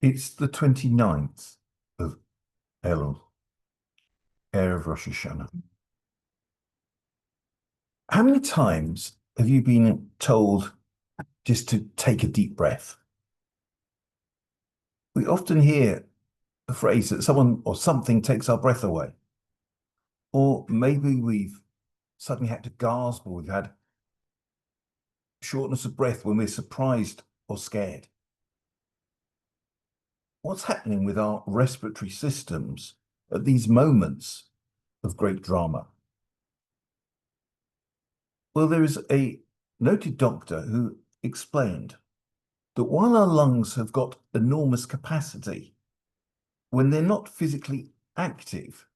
It's the 29th of Ellul, Erev Rosh Hashanah. How many times have you been told just to take a deep breath? We often hear the phrase that someone or something takes our breath away. Or maybe we've suddenly had to gasp or we've had shortness of breath when we're surprised or scared. What's happening with our respiratory systems at these moments of great drama? Well, there is a noted doctor who explained that while our lungs have got enormous capacity, when they're not physically active,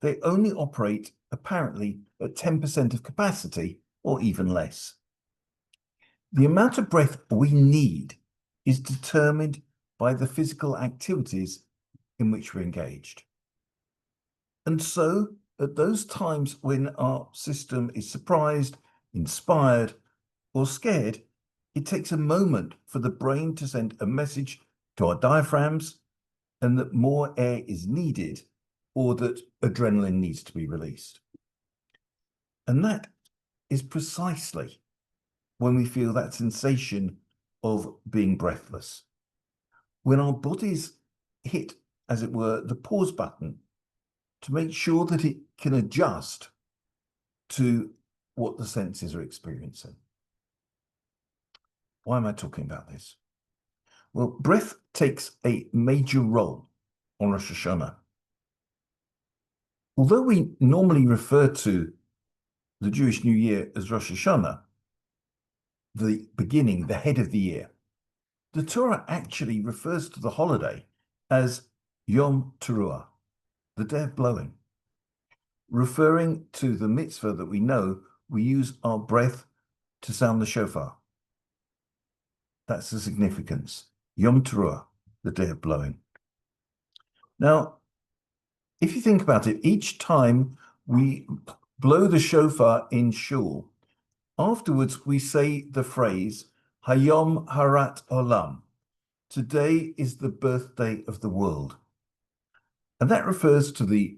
they only operate apparently at 10% of capacity or even less. The amount of breath we need is determined by the physical activities in which we're engaged. And so, at those times when our system is surprised, inspired, or scared, it takes a moment for the brain to send a message to our diaphragms and that more air is needed or that adrenaline needs to be released. And that is precisely when we feel that sensation of being breathless. When our bodies hit, as it were, the pause button to make sure that it can adjust to what the senses are experiencing. Why am I talking about this? Well, breath takes a major role on Rosh Hashanah. Although we normally refer to the Jewish New Year as Rosh Hashanah, the beginning, the head of the year, the Torah actually refers to the holiday as Yom Teruah, the day of blowing, referring to the mitzvah that we know we use our breath to sound the shofar. That's the significance. Yom Teruah, the day of blowing. Now, if you think about it, each time we blow the shofar in shul, afterwards we say the phrase, Hayom Harat Olam. Today is the birthday of the world. And that refers to the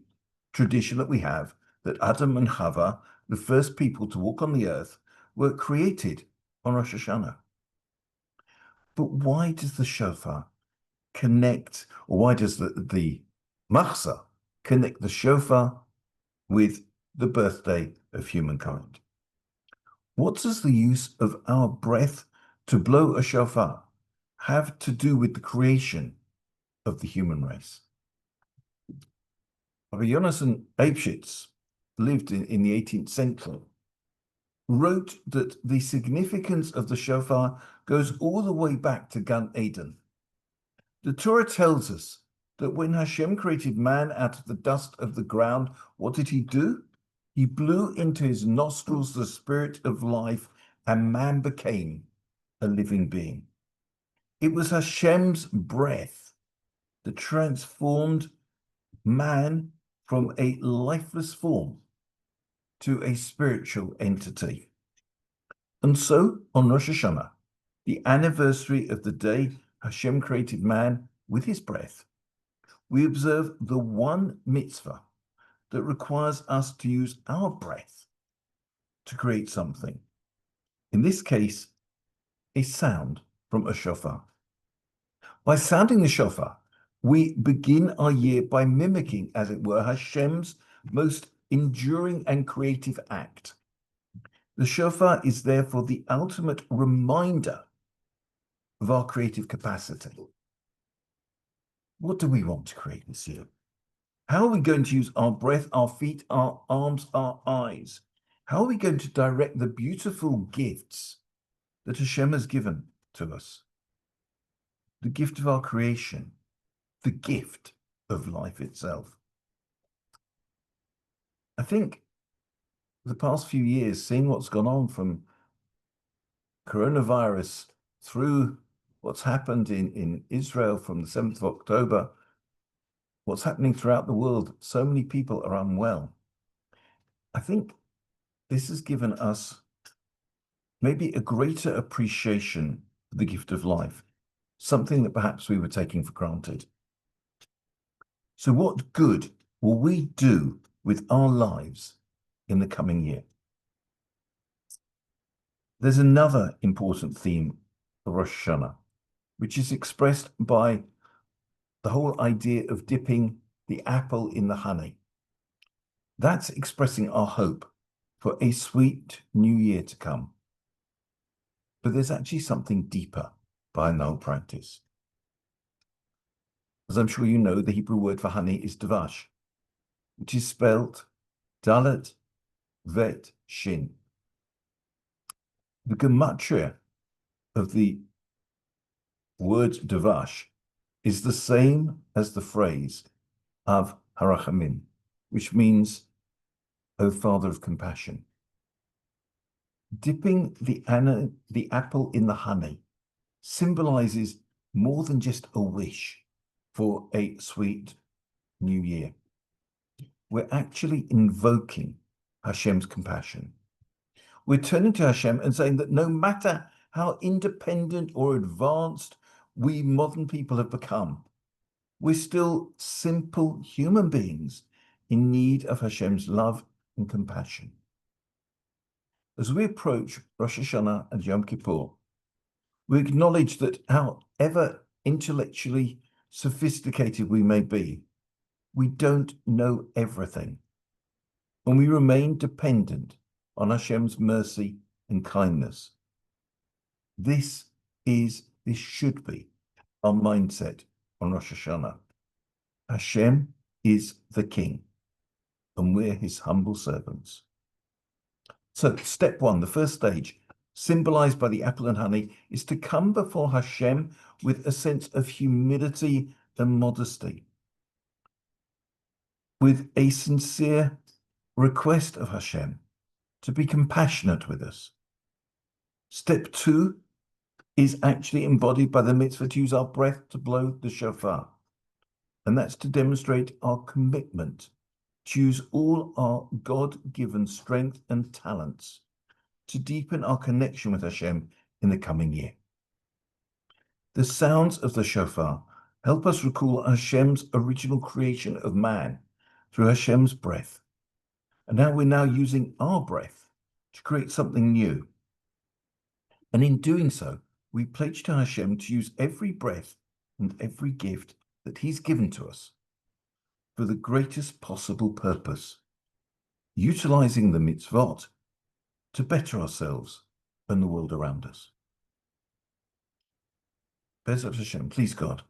tradition that we have that Adam and Chava, the first people to walk on the earth, were created on Rosh Hashanah. But why does the shofar connect, or why does the machzah connect the shofar with the birthday of humankind? What does the use of our breath to blow a shofar have to do with the creation of the human race? Rabbi Yonasan Eibschitz lived in the 18th century, wrote that the significance of the shofar goes all the way back to Gan Eden. The Torah tells us that when Hashem created man out of the dust of the ground, what did he do? He blew into his nostrils the spirit of life, and man became a living being. It was Hashem's breath that transformed man from a lifeless form to a spiritual entity. And so, on Rosh Hashanah, the anniversary of the day Hashem created man with his breath, we observe the one mitzvah that requires us to use our breath to create something. In this case, a sound from a shofar. By sounding the shofar, we begin our year by mimicking, as it were, Hashem's most enduring and creative act. The shofar is therefore the ultimate reminder of our creative capacity. What do we want to create this year? How are we going to use our breath, our feet, our arms, our eyes? How are we going to direct the beautiful gifts that Hashem has given to us? The gift of our creation, the gift of life itself. I think the past few years, seeing what's gone on from coronavirus through what's happened in Israel from the 7th of October, what's happening throughout the world, so many people are unwell. I think this has given us maybe a greater appreciation for the gift of life. something that perhaps we were taking for granted. So what good will we do with our lives in the coming year? There's another important theme of Rosh Hashanah, which is expressed by the whole idea of dipping the apple in the honey. That's expressing our hope for a sweet new year to come. But there's actually something deeper behind the whole practice. As I'm sure you know, the Hebrew word for honey is davash, which is spelled dalet vet shin. The gematria of the word davash is the same as the phrase of harachamim, which means, O Father of compassion. Dipping the apple in the honey symbolizes more than just a wish for a sweet new year. We're actually invoking Hashem's compassion. We're turning to Hashem and saying that no matter how independent or advanced we modern people have become, we're still simple human beings in need of Hashem's love and compassion. As we approach Rosh Hashanah and Yom Kippur, we acknowledge that however intellectually sophisticated we may be, we don't know everything, and we remain dependent on Hashem's mercy and kindness. This should be our mindset on Rosh Hashanah. Hashem is the King, and we're his humble servants. So step one, the first stage, symbolized by the apple and honey, is to come before Hashem with a sense of humility and modesty, with a sincere request of Hashem to be compassionate with us. Step two is actually embodied by the mitzvah to use our breath to blow the shofar. And that's to demonstrate our commitment to use all our God-given strength and talents to deepen our connection with Hashem in the coming year. The sounds of the shofar help us recall Hashem's original creation of man through Hashem's breath. And now we're now using our breath to create something new. And in doing so, we pledge to Hashem to use every breath and every gift that he's given to us for the greatest possible purpose, utilizing the mitzvot to better ourselves and the world around us. Bezrat Hashem, please God,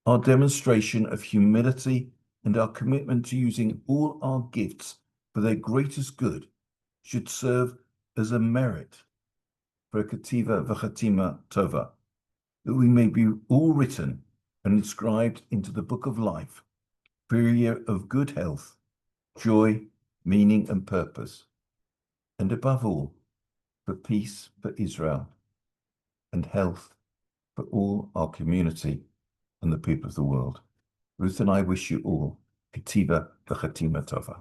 our demonstration of humility and our commitment to using all our gifts for their greatest good should serve as a merit for a Ketiva v'chatima tova, that we may be all written and inscribed into the book of life for a year of good health, joy, meaning, and purpose, and above all, for peace for Israel and health for all our community and the people of the world. Ruth and I wish you all Ketiva v'chatima tova.